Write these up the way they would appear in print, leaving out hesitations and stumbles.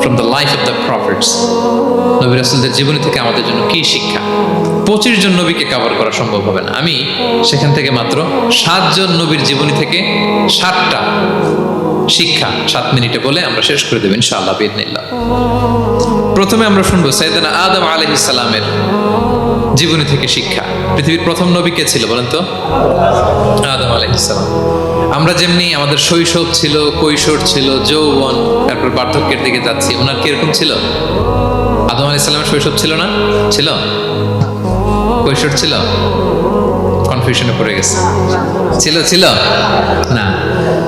from the life of the prophets. নবী রাসূলদের জীবনী থেকে আমাদের জন্য কি শিক্ষা? 25 জন নবীকে কভার করা সম্ভব হবে না। আমি সেখান থেকে মাত্র 7 জন নবীর জীবনী থেকে 7টা শিক্ষা 7 মিনিটে বলে আমরা শেষ করে দেব ইনশাআল্লাহ বিইذنিল্লাহ। প্রথমে আমরা শুনবো সাইয়েদনা আদম আলাইহিস সালামের জীবনী থেকে শিক্ষা। পৃথিবীর প্রথম নবী কে ছিল বলেন তো? আদম আলাইহিস সালাম। আমরা যেমনি আমাদের শৈশব ছিল, কৈশোর ছিল, যৌবন, তারপর বার্ধক্যের দিকে যাচ্ছি, ওনার কি এরকম ছিল? আদম আলাইহিস সালামের শৈশব ছিল না? ছিল? কৈশোর ছিল? কনফিউশনে পড়ে গেছে। ছিল না।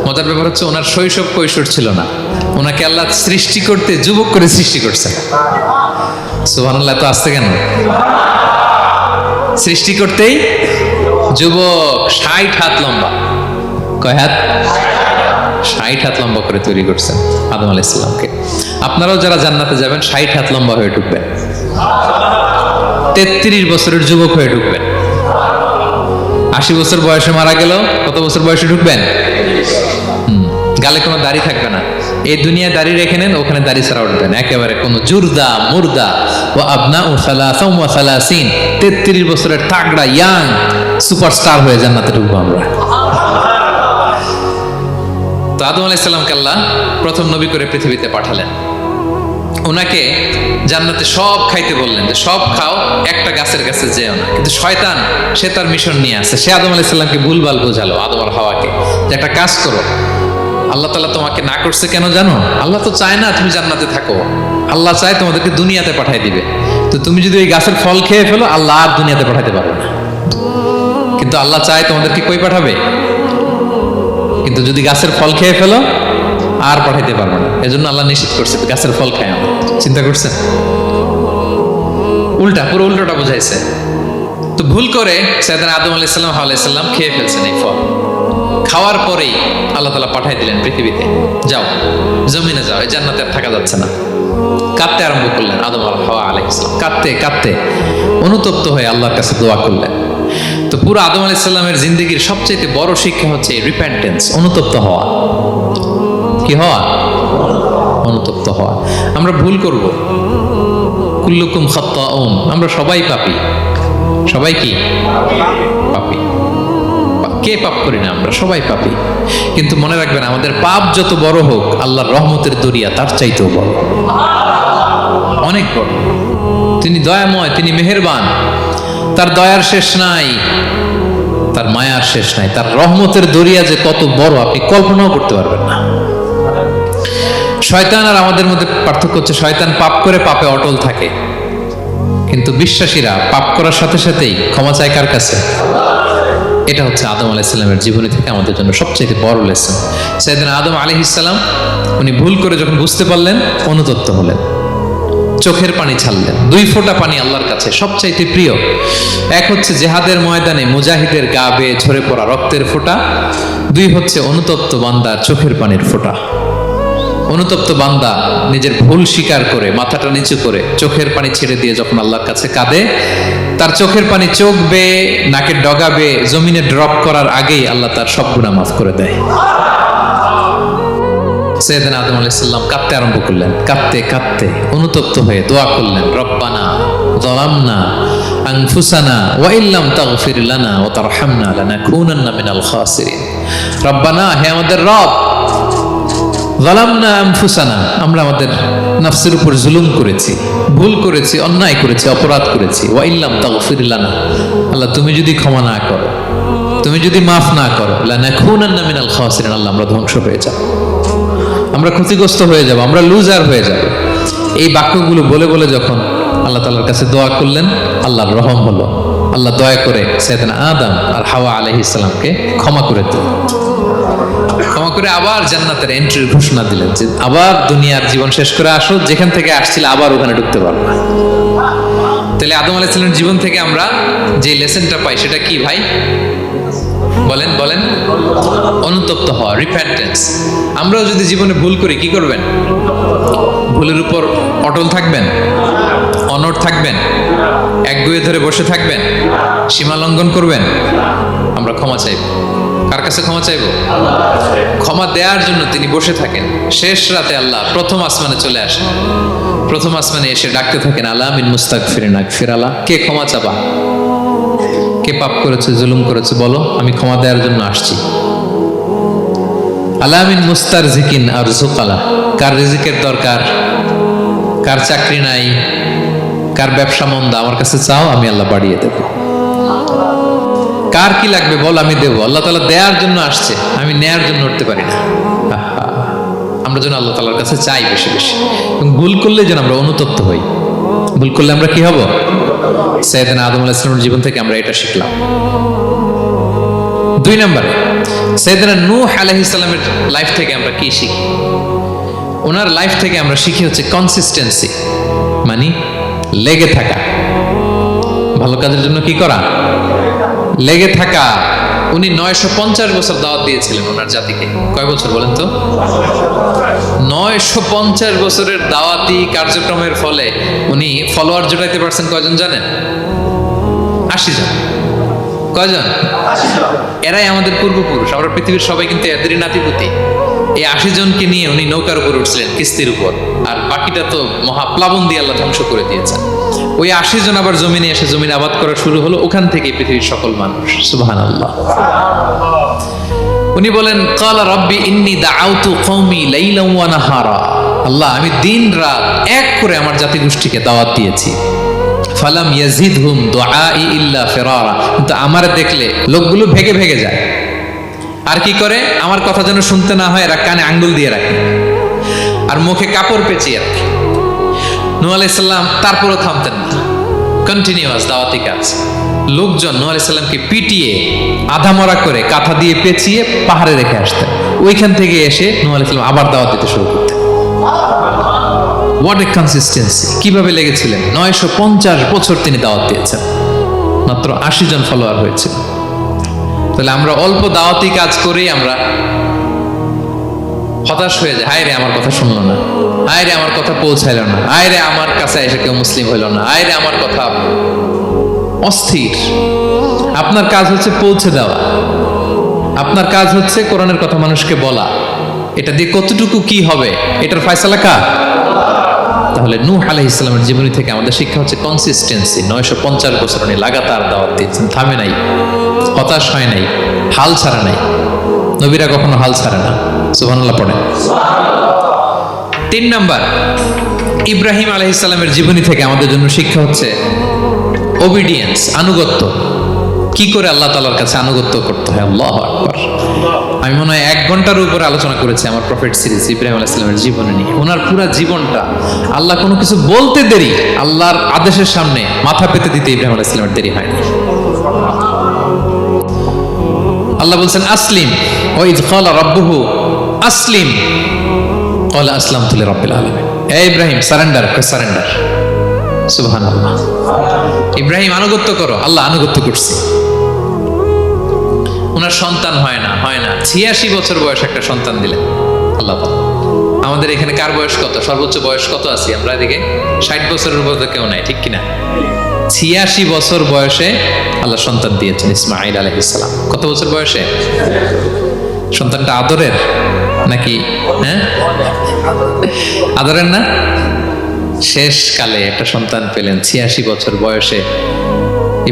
মজার ব্যাপার হচ্ছে ওনার শৈশব কৈশোর ছিল না, ওনাকে আল্লাহ সৃষ্টি করতে যুবক করে সৃষ্টি করছে। সুবহানাল্লাহ, তো আসতে কেন? সৃষ্টি করতেই যুবক, 60 হাত লম্বা। কয় হাত? 60 হাত লম্বা করে তৈরি করছেন আদম আলাইহিস সালামকে। আপনারাও যারা জান্নাতে যাবেন 60 হাত লম্বা হয়ে ঢুকবেন, 33 বছরের যুবক হয়ে ঢুকবেন। 80 বছর বয়সে মারা গেল, কত বছর বয়সে ঢুকবেন? গালে কোনো দাড়ি থাকবে না। এই দুনিয়ায় দাড়ি রেখে নেন, ওখানে দাড়ি ছাড়া উঠবেন একেবারে কোনো জুরদা মুর্দা। ও আপনা ও সালাসা ওয়া সালাসিন, 33 বছরের তাগড়া ইয়াং সুপারস্টার হয়ে জান্নাতে ঢুকবো আমরা। তো আদম আলাইহিস সালামকে আল্লাহ প্রথম নবী করে পৃথিবীতে পাঠালেন। ওনাকে জান্নাতে সব খাইতে বললেন যে সব খাও, একটা গাছের কাছে যেও না। কিন্তু শয়তান সে তার মিশন নিয়ে আসে। সে আদম আলাইহিস সালামকে ভুলভাল বোঝালো, আদম আর হাওয়াকে, যে একটা কাজ করো, আল্লাহ তাআলা তোমাকে না করছে কেন জানো? আল্লাহ তো চায় না তুমি জান্নাতে থাকো, আল্লাহ চায় তোমাদেরকে দুনিয়াতে পাঠাই দিবে। তো তুমি যদি ওই গাছের ফল খেয়ে ফেলো, আল্লাহ আর দুনিয়াতে পাঠাতে পারবে না। কিন্তু আল্লাহ চায় তোমাদেরকে কই পাঠাবে? কিন্তু যদি গাছের ফল খেয়ে ফেলো আর পাঠাইতে পারবে না। এজন্য আল্লাহ নিষেধ করছে গাছের ফল খায় না। চিন্তা করছেন? উল্টা, পুরো উল্টোটা বুঝাইছে। তো ভুল করে সাইয়েদনা আদম আলাইহিস সালাম হাওয়া আলাইহিস সালাম খেয়ে ফেলছেন এই ফল। খাওয়ার পরেই আল্লাহ তাআলা পাঠাই দিলেন পৃথিবীতে, যাও জমিনে যাও, এই জান্নাতে আর থাকা যাচ্ছে না। কাঁদতে আরম্ভ করলেন আদম আর হাওয়া আলাইহিস সালাম, কাঁদতে অনুতপ্ত হয়ে আল্লাহর কাছে দোয়া করলেন। তো পুরো আদম আলাইহিস সালামের জিন্দেগির সবচেয়ে বড় শিক্ষা হচ্ছে রিপেন্টেন্স, অনুতপ্ত হওয়া। কি হওয়া? অনুতপ্ত হওয়া। আমরা ভুল করব, কুল্লুকুম খাত্তাউন, আমরা সবাই পাপী। সবাই কি পাপী? কে পাপ করি না? আমরা সবাই পাপী। কিন্তু মনে রাখবেন, আমাদের পাপ যত বড় হোক, আল্লাহর রহমতের দরিয়া তার চাইতেও বড়, অনেক বড়। তিনি দয়াময়, তিনি মেহেরবান, তার দয়ার শেষ নাই, তার মায়ার শেষ নাই। তার রহমতের দরিয়া যে কত বড় আপনি কল্পনাও করতে পারবেন না। শয়তান আর আমাদের মধ্যে পার্থক্য হচ্ছে, শয়তান পাপ করে পাপে অটল থাকে, কিন্তু বিশ্বাসীরা পাপ করার সাথে সাথেই ক্ষমা চায় কার কাছে? এটা হচ্ছে আদম আলাইহিস সালামের জীবনী থেকে আমাদের জন্য সবচেয়ে বড় লেসন। সাইয়েদনা আদম আলাইহিস সালাম উনি ভুল করে যখন বুঝতে পারলেন, অনুতপ্ত হলেন, চোখের পানি ছাড়লেন। 2 ফোঁটা পানি আল্লাহর কাছে সবচাইতে প্রিয়। এক হচ্ছে জেহাদের ময়দানে মুজাহিদের গা বেয়ে ঝরে পড়া রক্তের ফোঁটা, 2 হচ্ছে অনুতপ্ত বান্দার চোখের পানির ফোঁটা। অনুতপ্ত বান্দা নিজের ভুল স্বীকার করে মাথাটা নিচু করে চোখের পানি ছেড়ে দিয়ে যখন আল্লাহর কাছে কাঁদে, তার চোখের পানি চোখ বেয়ে নাকের ডগা বেয়ে জমিনে ড্রপ করার আগেই আল্লাহ তার সব গুনাহ মাফ করে দেয়। সাইয়েদনা আদম আলাইহিস সালাম কাঁদতে আরম্ভ করলেন, কাঁদতে অনুতপ্ত হয়ে দোয়া করলেন, রব্বানা যালামনা আনফুসানা ওয়া ইল্লাম তাগফির লানা ওয়া তারহামনা লানাকুনান্না মিনাল খাসিরিন। রব্বানা, হে আমাদের রব, যালামনা আনফুসানা, আমরা আমাদের নফসের উপর জুলুম করেছি, ভুল করেছি, অন্যায় করেছি, অপরাধ করেছি। ওয়া ইল্লাম তাগফির লানা, আল্লাহ তুমি যদি ক্ষমা না করো, তুমি যদি মাফ না করো, লানাকুনান্না মিনাল খাসিরিন, আল্লাহ আমরা ধ্বংস হয়ে যাব, আমরা ক্ষতিগ্রস্ত হয়ে যাব, আমরা লুজার হয়ে যাব। এই বাক্যগুলো বলে বলে যখন আল্লাহ তাআলার কাছে দোয়া করলেন, আল্লাহর রহম হলো। আল্লাহ দয়া করে সাইয়েদনা আদম আর হাওয়া আলাইহিস সালামকে ক্ষমা করে দিলেন। ক্ষমা করে আবার জান্নাতের এন্ট্রির ঘোষণা দিলেন যে আবার দুনিয়ার জীবন শেষ করে আসো, যেখান থেকে আসছিলে আবার ওখানে ঢুকতে পারবে। তাহলে আদম আলাইহিস সালামের জীবন থেকে আমরা যে লেসনটা পাই সেটা কি ভাই? বলেন। অনুতপ্ত হওয়া, রিপেন্টেন্স। আমরাও যদি জীবনে ভুল করি, কি করবেন? ভুলের উপর অটল থাকবেন, অনড় থাকবেন, একগুঁয়ে ধরে বসে থাকবেন, সীমা লঙ্ঘন করবেন? আমরা ক্ষমা চাইব। কার কাছে ক্ষমা চাইব? ক্ষমা দেওয়ার জন্য তিনি বসে থাকেন। শেষ রাতে আল্লাহ প্রথম আসমানে চলে আসেন। প্রথম আসমানে এসে ডাকতে থাকেন, আলা মিন মুস্তাগফিরিন আগফিরালা, কে ক্ষমা চাবা? কে পাপ করেছে, জুলুম করেছে বলো, আমি ক্ষমা দেওয়ার জন্য আসছি। আলা মিন মুস্তারজিকিন আরযুকালা, কার রিজিকের দরকার, কার চাকরি নাই, কার ব্যবসা মন্দা, আমার কাছে চাও, আমি আল্লাহ বাড়িয়ে দেব। কার কি লাগবে বল, আমি দেবো। আল্লাহ তাআলা দেওয়ার জন্য আসছে, আমি নেয়ার জন্য উঠতে পারি না। আমরা যেন আল্লাহ তাআলার কাছে চাই বেশি বেশি, এবং ভুল করলে যেন আমরা অনুতপ্ত হই। ভুল করলে আমরা কি হব? সাইয়েদনা আদম আলাইহিস সালামের জীবন থেকে আমরা এটা শিখলাম। 2 নম্বরে সাইয়েদনা নূহ আলাইহিস সালামের লাইফ থেকে আমরা কি শিখি? ওনার লাইফ থেকে আমরা শিখি হচ্ছে কনসিস্টেন্সি, মানে লেগে থাকা। ভালো কাজের জন্য কি করা? লেগে থাকা। উনি 950 বছর দাওয়াত দিয়েছিলেন ওনার জাতিকে। কয় বছর বলেন তো? 950 বছরের দাওয়াতি কার্যক্রমের ফলে উনি ফলোয়ার জোটাইতে পারছেন কয়জন জানেন? 80 জন। কয়জন? 80 জন। এরাই আমাদের পূর্বপুরুষ। আমরা পৃথিবীর সবাই কিন্তু এদেরই নাতিপুতি। এই 80 জনকে নিয়ে উনি নৌকার উপর উঠছিলেন, কিস্তির উপর, আর বাকিটা তো মহাপ্লাবন দিয়ে আল্লাহ ধ্বংস করে দিয়েছেন। ওই 80 জন আবার জমিনে এসে জমিন আবাদ করা শুরু হলো, ওখান থেকে পৃথিবীর সকল মানুষ। সুবহানাল্লাহ। উনি বলেন, ক্বালা রাব্বি ইন্নী দাআউতু কওমি লাইলান ওয়া নাহারা, আল্লাহ আমি দিন রাত এক করে আমার জাতি গোষ্ঠীকে দাওয়াত দিয়েছি। ফালাম ইয়াজিদহুম দুআই ইল্লা ফিরারা, কিন্তু আমারে দেখলে লোকগুলো ভেগে ভেগে যায়। আর কি করে? আমার কথা যেন শুনতে না হয়, এরা কানে আঙ্গুল দিয়ে রাখে আর মুখে কাপড় পেঁচিয়ে রাখে। নূহ আলাইহিস সালাম তারপরও থামতেন না, কন্টিনিউয়াস দাওয়াতি কাজ। লোকজন নূহ আলাইহিস সালামকে পিটিয়ে আধামরা করে কাঁথা দিয়ে পেঁচিয়ে পাহাড়ে রেখে আসতেন। ওইখান থেকে এসে নূহ আলাইহিস সালাম আবার দাওয়াত দিতে শুরু করতেন। What a consistency! কিভাবে লেগেছিলেন! 950 বছর তিনি দাওয়াত দিয়েছেন, মাত্র 80 জন ফলোয়ার হয়েছিল। তাহলে আমরা অল্প দাওয়াতি কাজ করেই আমরা হতাশ হয়ে যায়। হায় রে, আমার কথা শুনলো না, হায় রে আমার কথা পৌঁছাইলো না, হায় রে আমার কাছে এসে কেউ মুসলিম হইল না, হায় রে আমার কথা। অস্থির। আপনার কাজ হচ্ছে পৌঁছে দেওয়া, আপনার কাজ হচ্ছে কোরআনের কথা মানুষকে বলা। এটা দিয়ে কতটুকু কি হবে এটার ফয়সালা কার? তাহলে নূহ আলাইহিস সালামের জীবনী থেকে আমাদের শিক্ষা হচ্ছে কনসিস্টেন্সি। 950 বছর উনি লাগাতার দাওয়াত দিয়েছেন, থামে নাই, হতাশ হয় নাই, হাল ছাড়া নাই। নবীরা কখনো হাল ছাড়ে না। সুবহানাল্লাহ পড়ে। 3 নাম্বার, ইব্রাহিম আলাইহিস সালামের জীবনী থেকে আমাদের জন্য শিক্ষা হচ্ছে ওবিডিয়েন্স, আনুগত্য। কি করে আল্লাহ তাআলার কাছে আনুগত্য করতে হয়। আল্লাহু আকবার। আমি মনে হয় 1 ঘন্টার উপরে আলোচনা করেছি আমার প্রফেট সিরিজ ইব্রাহিম আলাইহিস সালামের জীবনী নিয়ে। ওনার পুরো জীবনটা, আল্লাহ কোনো কিছু বলতে দেরি, আল্লাহর আদেশের সামনে মাথা পেতে দিতে ইব্রাহিম আলাইহিস সালামের দেরি হয়নি। আল্লাহ বলছেন আসলিম, ওয়া ইয ক্বালা রাব্বুহু আসলিম ক্বালা আসলামতু লিরাব্বিল আলামিন। হে ইব্রাহিম সারেন্ডার, সারেন্ডার। সুবহানাল্লাহ। ইব্রাহিম আনুগত্য করো, আল্লাহ আনুগত্য করছে। ওনার সন্তান হয় না 86 বছর বয়স একটা সন্তান দিলেন আল্লাহ তাআলা। আমাদের এখানে কার বয়স কত? সর্বোচ্চ বয়স কত আছি আমরা? এদিকে 60 বছরের উপর তো কেউ নাই, ঠিক কিনা? 86 বছর বয়সে আল্লাহ সন্তান দিয়েছেন ইসমাঈল আলাইহিস সালাম। কত বছর বয়সে? সন্তানটা আদরের নাকি? হ্যাঁ, আদরের না? শেষ কালে একটা সন্তান পেলেন 86 বছর বয়সে।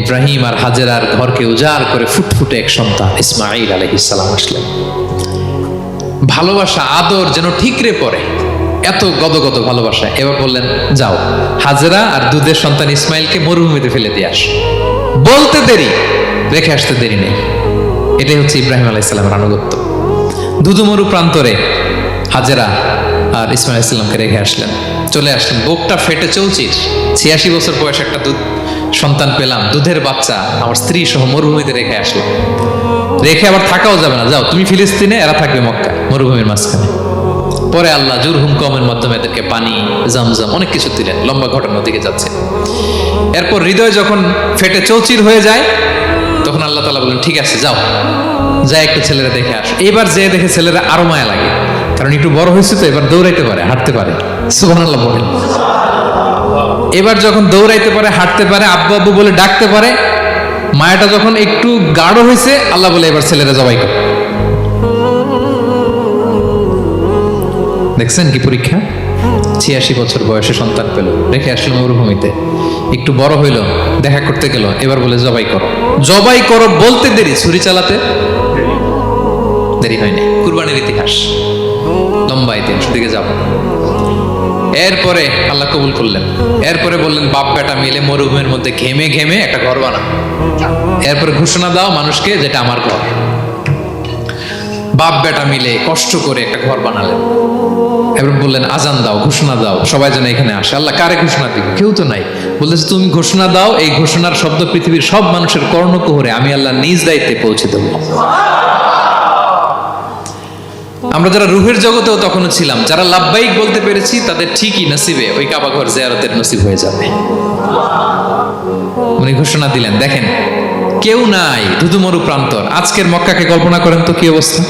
ইব্রাহিম আর হাজেরার ঘরকে উজাড় করে ফুটফুটে এক সন্তান ইসমাঈল আলাইহিস সালাম আসলেন। ভালোবাসা, আদর যেন ঠিকরে পড়ে, এত গদগদ ভালোবাসা। এবার বললেন, যাও হাজেরা আর দুধের সন্তান ইসমাইলকে মরুভূমিতে ফেলে দিয়ে আস। বলতে দেরি, রেখে আসতে দেরি নেই। এটাই হচ্ছে ইব্রাহিম আলাইহিস সালামের আনুগত্য। দুধুমরু প্রান্তরে হাজেরা আর ইসমাইল আলাইহিস সালামকে রেখে আসলেন, চলে আসলেন। বুকটা ফেটে চৌচির, 86 বছর বয়স একটা সন্তান পেলাম, দুধের বাচ্চা, আমার স্ত্রী সহ মরুভূমিতে রেখে আসলাম। রেখে আবার থাকাও যাবে না, যাও তুমি ফিলিস্তিনে, এরা থাকবে মক্কা, মরুভূমির মাঝখানে। পরে আল্লাহ জুরহুম কওমের মাধ্যমে এদেরকে পানি, জামজাম অনেক কিছু দিলেন। লম্বা ঘটনার দিকে যাচ্ছে। এরপর হৃদয় যখন ফেটে চৌচির হয়ে যায়, তখন আল্লাহ তাআলা বলেন, ঠিক আছে যাও, যা একটু ছেলেরা দেখে আসো। এবার যে দেখে ছেলেরা আরো মায়া লাগে, কারণ একটু বড় হয়েছে তো, এবার দৌড়াইতে পারে, হাঁটতে পারে। সুবহানাল্লাহ বলেন। এবার যখন দৌড়াইতে পারে, হাঁটতে পারে, আব্বু আব্বু বলে ডাকতে পারে, মায়াটা যখন একটু গাঢ় হয়েছে, আল্লাহ বলে এবার ছেলেরা জবাই করে। দেখছেন কি পরীক্ষা? 86 বছর বয়সে সন্তান পেল, রেখে আসলো মরুভূমিতে, একটু বড় হইল, দেখা করতে গেল, এবার বলে জবাই করো। জবাই করো বলতে দেরি, ছুরি চালাতে দেরি হয়নি। কুরবানির ইতিহাস লম্বা ইতিহাস, দিকে যাব। এরপরে আল্লাহ কবুল করলেন। এরপরে বললেন বাপ বেটা মিলে মরুভূমির মধ্যে ঘেমে ঘেমে একটা ঘর বানাও। এরপরে ঘোষণা দাও মানুষকে, যেটা আমার ঘর। বাপ বেটা মিলে কষ্ট করে একটা ঘর বানালেন। এবার বললেন আজান দাও, ঘোষণা দাও, সবাই যেন এখানে আসে। আল্লাহ কারে ঘোষণা দিব? কেউ তো নাই। বলতেছে তুমি ঘোষণা দাও, এই ঘোষণার শব্দ পৃথিবীর সব মানুষের কর্ণকুহরে আমি আল্লাহ নিজ দায়িত্বে পৌঁছে দেব। আমরা যারা রুহের জগতেও তখনও ছিলাম, যারা লাব্বাইক বলতে পেরেছি, তাদের ঠিকই নসিবে ওই কাবা ঘর জিয়ারতের নসিব হয়ে যাবে। উনি ঘোষণা দিলেন, দেখেন কেউ নাই, ধুধুমরু প্রান্তর। আজকের মক্কাকে কল্পনা করেন তো কি অবস্থা।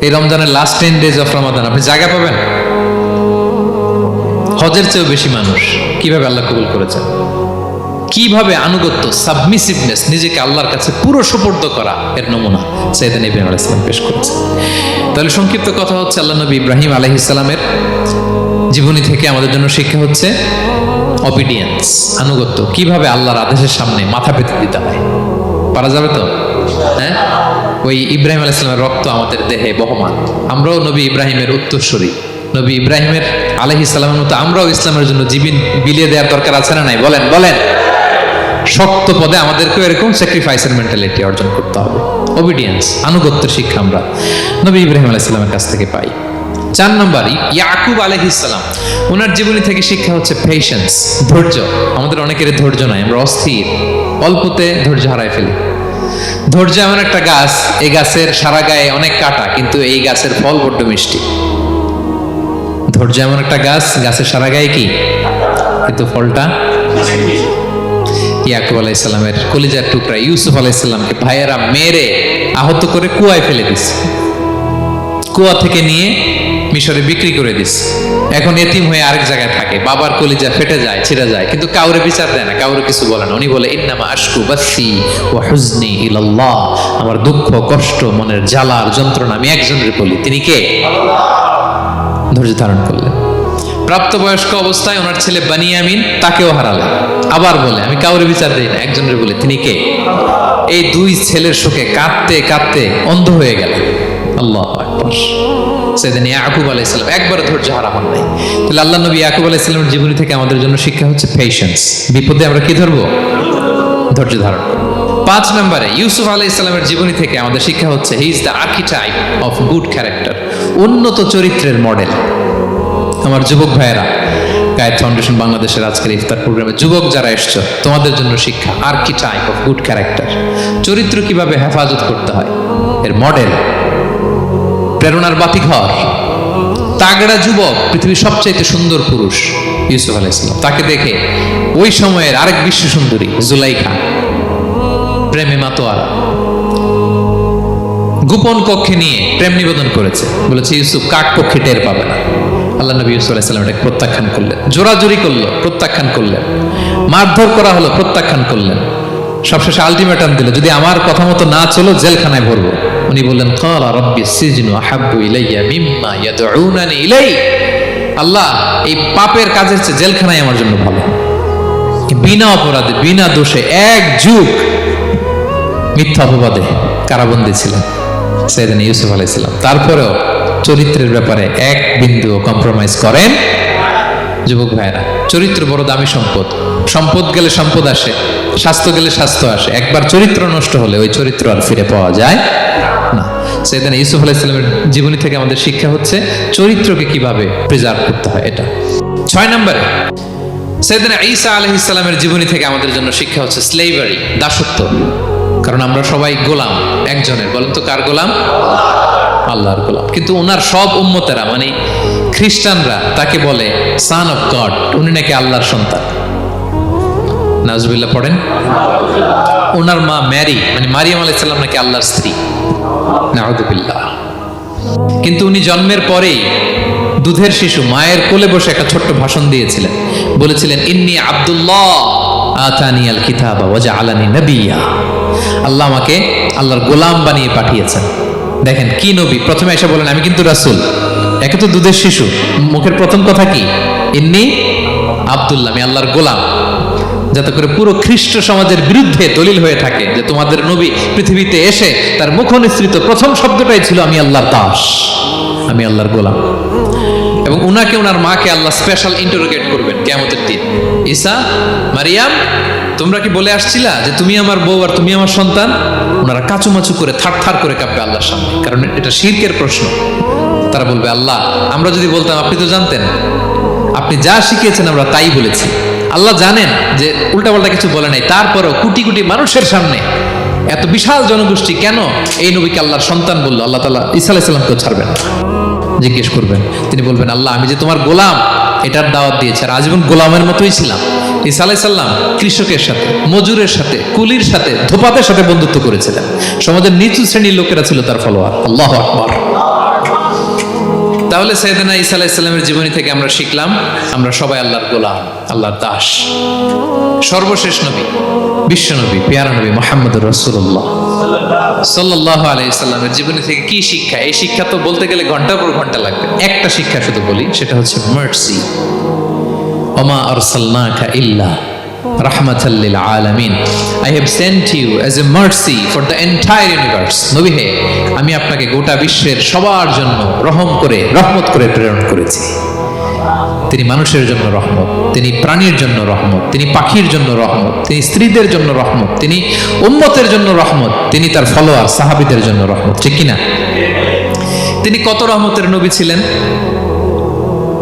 এই রমজানের লাস্ট 10 days অফ রমাদান আপনি জায়গা পাবেন? হজের চেয়েও বেশি মানুষ। কিভাবে আল্লাহ কবুল করেছেন, কিভাবে আনুগত্য, সাবমিসিভনেস, নিজেকে আল্লাহর কাছে পুরো সুপর্দ করা, এর নমুনা সাইয়েদনা ইব্রাহিম আলাইহিস সালাম পেশ করেছেন। তাহলে সংক্ষিপ্ত কথা হচ্ছে, আল্লাহ নবী ইব্রাহিম আলাইহিস সালামের জীবনী থেকে আমাদের জন্য শিক্ষা হচ্ছে অবিডিয়েন্স, আনুগত্য। কিভাবে আল্লাহর আদেশের সামনে মাথা পেতে দিতে হয়। পারা যাবে তো? হ্যাঁ, ওই ইব্রাহিম আলাইহিস সালামের রক্ত আমাদের দেহে বহমান। আমরাও নবী ইব্রাহিমের উত্তরসূরি। নবী ইব্রাহিমের আলাইহিস সালামের মতো আমরাও ইসলামের জন্য জীবন বিলিয়ে দেওয়ার দরকার আছে না নাই? বলেন বলেন। শক্ত পদে আমাদেরকেও এরকম স্যাক্রিফাইসের মেন্টালিটি অর্জন করতে হবে। অবিডিয়েন্স, আনুগত্যের শিক্ষা আমরা নবী ইব্রাহিম আলাইহিস সালামের কাছ থেকে পাই। 4 নম্বর, ইয়াকুব আলাইহিস সালাম, ওনার জীবনী থেকে শিক্ষা হচ্ছে পেশেন্স, ধৈর্য। আমাদের অনেকের ধৈর্য নাই, আমরা অস্থির, অল্পতে ধৈর্য হারাই ফেলি। ধৈর্য এমন একটা গাছ, এই গাছের সারা গায়ে অনেক কাঁটা, কিন্তু এই গাছের ফল বড্ড মিষ্টি। ধৈর্য এমন একটা গাছ, গাছের সারা গায়ে কি, কিন্তু ফলটা। ইয়াকুব আলাইহিস সালামের কলিজার টুকরা ইউসুফ আলাইহিস সালামকে ভাইয়েরা মেরে আহত করে কুয়ায় ফেলে দিছে। কুয়া থেকে নিয়ে মিশরে বিক্রি করে দিছে। এখন এতিম হয়ে আরেক জায়গায় থাকে, বাবার কলিজা ফেটে যায়, ছিঁড়ে যায়, কিন্তু কাউরে বিচার দেয় না, কাউরে কিছু বলে না। উনি বলে ইন্নামা আশকু বাসি ওয়া হুজনি ইলাল্লাহ, আমার দুঃখ কষ্ট মনের জ্বালার যন্ত্রণা আমি একজনের বলি, তিনি কে? ধৈর্য ধারণ করলেন। প্রাপ্তবয়স্ক অবস্থায় ওনার ছেলে বানিয়ামিন, তাকেও হারালেন। আবার বলে আমি কাউরে বিচার দেই না, একজনের বলে, তিনি কে? এই 2 ছেলের শোকে কাঁদতে কাঁদতে অন্ধ হয়ে গেলেন। আল্লাহু আকবার। সাইয়েদনা ইয়াকুব আলাইহিস সালাম একবার ধৈর্য হারা হন নাই। তাহলে আল্লাহ নবী ইয়াকুব আলাইহিস সালামের জীবনী থেকে আমাদের জন্য শিক্ষা হচ্ছে পেশেন্স। বিপদে আমরা কি ধরবো? ধৈর্য ধারণ। 5 নম্বরে, ইউসুফ আলাইহিস সালামের জীবনী থেকে আমাদের শিক্ষা হচ্ছে he is the archetype of good character, উন্নত চরিত্রের মডেল। আমার যুবক ভাইয়েরা, গায়েত ফাউন্ডেশন বাংলাদেশের আজকের ইফতার প্রোগ্রামে যুবক যারা এসছো, তোমাদের জন্য শিক্ষা আর্কিটাইপ অফ গুড ক্যারেক্টার, চরিত্র কিভাবে হেফাজত করতে হয় এর মডেল, প্রেরণার বাতিঘর। তাগড়া যুবক, পৃথিবীর সবচাইতে সুন্দর পুরুষ ইউসুফ আলাইহিস সালাম। তাকে দেখে ওই সময়ের আরেক বিশ্ব সুন্দরী জুলাইখা প্রেমে মাতোয়ারা গোপন কক্ষে নিয়ে প্রেম নিবেদন করেছে, বলেছে ইউসুফ কাক পক্ষে টের পাবে না। আল্লাহ নবী ইউসুফ আলাইহিস সালাম এটাকে প্রত্যাখ্যান করলেন। জোরাজুরি করলো, প্রত্যাখ্যান করলেন। মারধর করা হলো, প্রত্যাখ্যান করলেন। সবশেষে আলটিমেটাম দিল, যদি আমার কথা মতো না চলো জেলখানায় ভরবো। উনি বললেন ক্বালা রাব্বি সিজনু আহাব্বু ইলাইয়া মিম্মা ইয়াদউনানি ইলাই, আল্লাহ এই পাপের কাজের চেয়ে জেলখানায় আমার জন্য ভালো। বিনা অপরাধে, বিনা দোষে 1 যুগ মিথ্যা অপবাদে কারাবন্দী ছিলেন সাইয়েদনা ইউসুফ আলাইহিস সালাম। তারপরেও চরিত্রের ব্যাপারে 1 বিন্দু কম্প্রোমাইজ করেন। যুবক ভাইরা, চরিত্র বড় দামি সম্পদ। সম্পদ গেলে সম্পদ আসে, স্বাস্থ্য গেলে স্বাস্থ্য আসে, একবার চরিত্র নষ্ট হলে ওই চরিত্র আর ফিরে পাওয়া যায় না। সাইয়েদনা ইউসুফ আলাইহিস সালামের জীবনী থেকে আমাদের শিক্ষা হচ্ছে চরিত্রকে কিভাবে প্রিজার্ভ করতে হয় এটা। 6 নম্বরে, সাইয়েদনা ঈসা আলাইহিস সালামের জীবনী থেকে আমাদের জন্য শিক্ষা হচ্ছে স্লেভারি, দাসত্ব। কারণ আমরা সবাই গোলাম একজনের। বলেন তো কার গোলাম? আল্লাহর গোলাম। কিন্তু ওনার সব উম্মতেরা, মানে খ্রিস্টানরা তাকে বলে সান অফ গড, উনি নাকি আল্লাহর সন্তান। নাউজুবিল্লাহ পড়েন। ওনার মা ম্যারি, মানে মারিয়াম আলাইহিস সালাম নাকি আল্লাহর স্ত্রী। নাউযুবিল্লাহ। কিন্তু উনি জন্মের পরেই দুধের শিশু মায়ের কোলে বসে একটা ছোট্ট ভাষণ দিয়েছিলেন, বলেছিলেন ইন্নী আব্দুল্লাহ আতানি আল কিতাবা ওয়া জাআলানি নবিয়্যা। আল্লাহ আমাকে আল্লাহর গোলাম বানিয়ে পাঠিয়েছেন। দেখেন কি নবী, প্রথমে এসে বলেন আমি কিন্তু রাসূল। একে তো দুধের শিশু, মুখের প্রথম কথা কি? ইন্নী আব্দুল্লাহ, আমি আল্লাহর গোলাম। যাতে করে পুরো খ্রিস্ট সমাজের বিরুদ্ধে দলিল হয়ে থাকে যে তোমাদের নবী পৃথিবীতে এসে তার মুখ নিঃসৃত প্রথম শব্দটাই ছিল আমি আল্লাহর দাস, আমি আল্লাহর গোলাম। এবং উনাকে ওনার মাকে আল্লাহ স্পেশাল ইন্টারোগেট করবেন কিয়ামতের দিন। ঈসা, মারিয়াম, তোমরা কি বলে আসছিলা যে তুমি আমার বউ আর তুমি আমার সন্তান? ওনারা কাচুমাচু করে থার করে কাঁপবে আল্লাহর সামনে, কারণ এটা শিরকের প্রশ্ন। তারা বলবে আল্লাহ আমরা যদি বলতাম আপনি তো জানতেন, আপনি যা শিখিয়েছেন আমরা তাই বলেছি। আল্লাহ জানেন যে উল্টাপাল্টা কিছু বলে নাই, তারপরও কোটি কোটি মানুষের সামনে এত বিশাল জনগোষ্ঠী কেন এই নবীকে আল্লাহর সন্তান বললো? আল্লাহ তাআলা ঈসা আলাইহিস সালামকেও ছাড়বেন, জিজ্ঞেস করবেন। তিনি বলবেন আল্লাহ আমি যে তোমার গোলাম এটার দাওয়াত দিয়েছি, আর আজীবন গোলামের মতোই ছিলাম। ঈসা আলাইহিস সালাম কৃষকের সাথে, মজুরের সাথে, কুলির সাথে, ধোপাতের সাথে বন্ধুত্ব করেছিলেন। সমাজের নিচু শ্রেণীর লোকেরা ছিল তার ফলোয়ার। আল্লাহু আকবার। তাহলে সাইয়েদনা ঈসা আলাইহিস সালামের জীবনী থেকে আমরা শিখলাম আমরা সবাই আল্লাহর গোলাম, আল্লাহর দাস। সর্বশেষ নবী, বিশ্ব নবী, পেয়ারা নবী মুহাম্মদুর রাসূলুল্লাহ সাল্লাল্লাহু আলাইহি সাল্লামের জীবনী থেকে কি শিক্ষা? এই শিক্ষা তো বলতে গেলে ঘন্টার পর ঘন্টা লাগবে। একটা শিক্ষা শুধু বলি, সেটা হচ্ছে মার্সি। ওমা আরসালনাকা ইল্লা রাহমাতাল লিল আলামিন। I have sent you as a mercy for the entire universe. নবী হে, আমি আপনাকে গোটা বিশ্বের সবার জন্য রহমত করে প্রেরণ করেছি। তিনি মানুষের জন্য রহমত, তিনি প্রাণীর জন্য রহমত, তিনি পাখির জন্য রহমত, তিনি স্ত্রীদের জন্য রহমত, তিনি উম্মতের জন্য রহমত, তিনি তার ফলোয়ার সাহাবীদের জন্য রহমত। ঠিক কিনা? তিনি কত রহমতের নবী ছিলেন?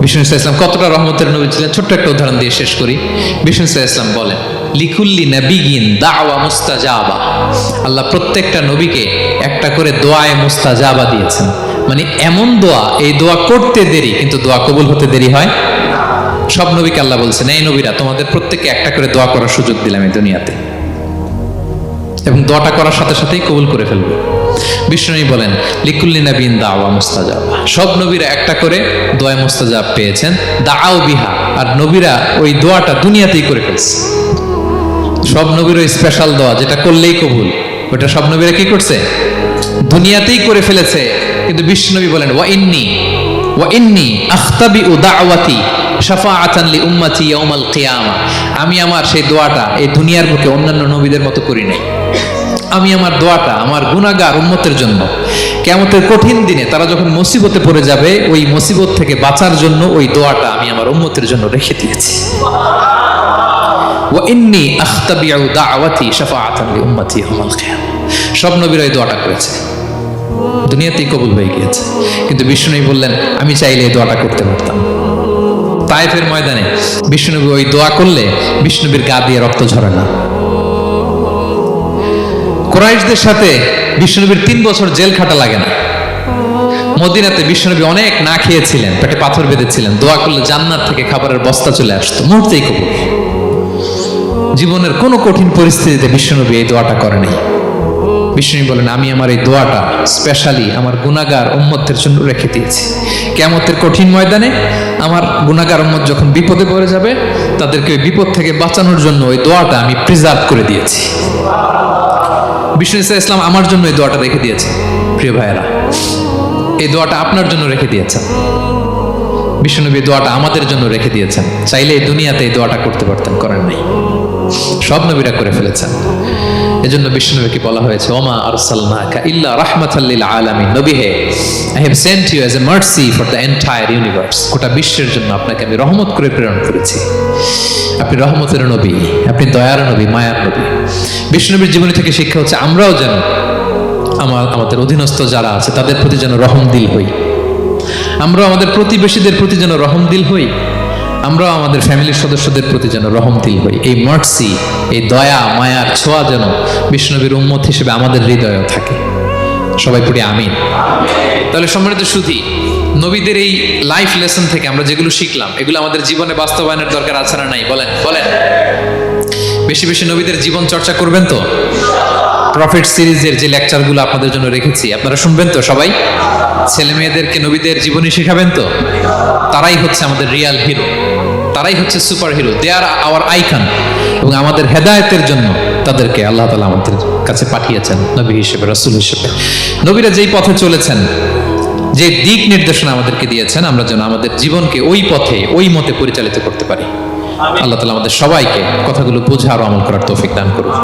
বিষ্ণু ইসলাম কতটা রহমতের নবী ছিলেন? ছোট্ট একটা উদাহরণ দিয়ে শেষ করি। বিষ্ণু ইসলাম বলেন লিকুল্লি নাবিয়িন দাওয়া মুস্তাজাবা। আল্লাহ প্রত্যেকটা নবীকে একটা করে দোয়ায়ে মুস্তাজাবা দিয়েছেন। মানে এমন দোয়া, এই দোয়া করতে দেরি কিন্তু দোয়া কবুল হতে দেরি হয়। সব নবীকে আল্লাহ বলছেন এই নবীরা তোমাদের প্রত্যেককে একটা করে দোয়া করার সুযোগ দিলাম এই দুনিয়াতে, এবং দোয়াটা করার সাথে সাথেই কবুল করে ফেলবে। বিষ্ণু বলেন লিকুল্লি নাবিয়িন দাওয়া মুস্তাজাবা। সব নবীরা একটা করে দোয়া মুস্তাজাব পেয়েছেন, দাআউ বিহা। আর নবীরা ওই দোয়াটা দুনিয়াতেই করে ফেলছে। সব নবীর ওই স্পেশাল দোয়া যেটা করলেই কবুল, ওটা সব নবীরা কি করছে? দুনিয়াতেই করে ফেলেছে। কিন্তু বিষ্ণু নবী বলেন ওয়া ইন্নী আখতাবিউ দাওয়াতি শাফাআতান লি উম্মতি ইয়াউমাল কিয়ামা। আমি আমার সেই দোয়াটা এই দুনিয়ার বুকে অন্যান্য নবীদের মতো করি নাই। আমি আমার দোয়াটা আমার গুনাহগার উম্মতের জন্য কিয়ামতের কঠিন দিনে তারা যখন মুসিবতে পড়ে যাবে, ওই মুসিবত থেকে বাঁচার জন্য ওই দোয়াটা আমি আমার উম্মতের জন্য রেখে দিয়েছি। ওয়া ইন্নী আখতাবিউ দাওয়াতি শাফাআতান লি উম্মতি ইয়াউমাল কিয়ামা। সব নবীরা এই দোয়াটা করেছে, দুনিয়াতেই কবুল হয়ে গিয়েছে। কিন্তু বিষ্ণু বললেন আমি চাইলে এই দোয়াটা করতে পারতাম। তায়েফের ময়দানে বিষ্ণুনবী ওই দোয়া করলে বিষ্ণুনবীর গা দিয়ে রক্ত ঝরে না। কুরাইশদের সাথে বিষ্ণুনবীর 3 বছর জেল খাটা লাগে না। মদিনাতে বিষ্ণুনবী অনেক না খেয়েছিলেন, পেটে পাথর বেঁধেছিলেন। দোয়া করলে জান্নাত থেকে খাবারের বস্তা চলে আসতো, মুহূর্তেই কবুল। জীবনের কোনো কঠিন পরিস্থিতিতে বিষ্ণুনবী এই দোয়াটা করেনি। বিষ্ণু বলেন আমি আমার এই দোয়াটা স্পেশালি আমার গুনাহগার উম্মতের জন্য রেখে দিয়েছি। কিয়ামতের কঠিন ময়দানে আমার গুনাহগার উম্মত যখন বিপদে পড়ে যাবে, তাদেরকে ওই বিপদ থেকে বাঁচানোর জন্য ওই দোয়াটা আমি প্রিজার্ভ করে দিয়েছি। বিষ্ণু ইসলাম আমার জন্য এই দোয়াটা রেখে দিয়েছে। প্রিয় ভাইয়েরা, এই দোয়াটা আপনার জন্য রেখে দিয়েছেন। বিষ্ণুনবী দোয়াটা আমাদের জন্য রেখে দিয়েছেন। চাইলে এই দুনিয়াতে এই দোয়াটা করতে পারতেন, করেন নাই। সব নবীরা করে ফেলেছেন। এজন্য বিষ্ণুনবীকে বলা হয়েছে ওমা আরসালনাকা ইল্লা রাহমাতাল লিল আলামিন। নবী হে, I have sent you as a mercy for the entire universe. গোটা বিশ্বের জন্য আপনাকে আমি রহমত করে প্রেরণ করেছি। আপনি রহমতের নবী, আপনি দয়ার নবী, মায়ার নবী। বিষ্ণুনবীর জীবনী থেকে শিক্ষা হচ্ছে আমরাও যেন আমাদের অধীনস্থ যারা আছে তাদের প্রতি যেন রহমদিল হই। আমরা আমাদের প্রতিবেশীদের প্রতি যেন রহমদিল হই। আমরা আমাদের ফ্যামিলির সদস্যদের প্রতি যেন রহমদিল হই। এই মার্সি, এই দয়া মায়ার ছোঁয়া যেন বিষ্ণুনবীর উম্মত হিসেবে আমাদের হৃদয়েও থাকে। সবাই পড়ি আমিন। তাহলে সম্মানিত সুধী, নবীদের এই লাইফ লেসন থেকে আমরা যেগুলো শিখলাম, এগুলো আমাদের জীবনে বাস্তবায়নের দরকার আছে না নাই? বলেন বলেন। বেশি বেশি নবীদের জীবন চর্চা করবেন তো? প্রফেট সিরিজের যে লেকচারগুলো আপনাদের জন্য রেখেছি আপনারা শুনবেন তো সবাই? ছেলে মেয়েদেরকে নবীদের জীবনী শেখাবেন তো? তারাই হচ্ছে আমাদের রিয়াল হিরো, তারাই হচ্ছে সুপার হিরো, দে আর আওয়ার আইকন। এবং আমাদের হেদায়েতের জন্য তাদেরকে আল্লাহ তাআলা আমাদের কাছে পাঠিয়েছেন নবী হিসেবে, রাসূল হিসেবে। নবীরা যেই পথে চলেছেন, যে দিক নির্দেশনা আমাদেরকে দিয়েছেন, আমরা যেন আমাদের জীবনকে ওই পথে ওই মতে পরিচালিত করতে পারি। আল্লাহ তাআলা আমাদের সবাইকে কথাগুলো বোঝা আর আমল করার তৌফিক দান করুন।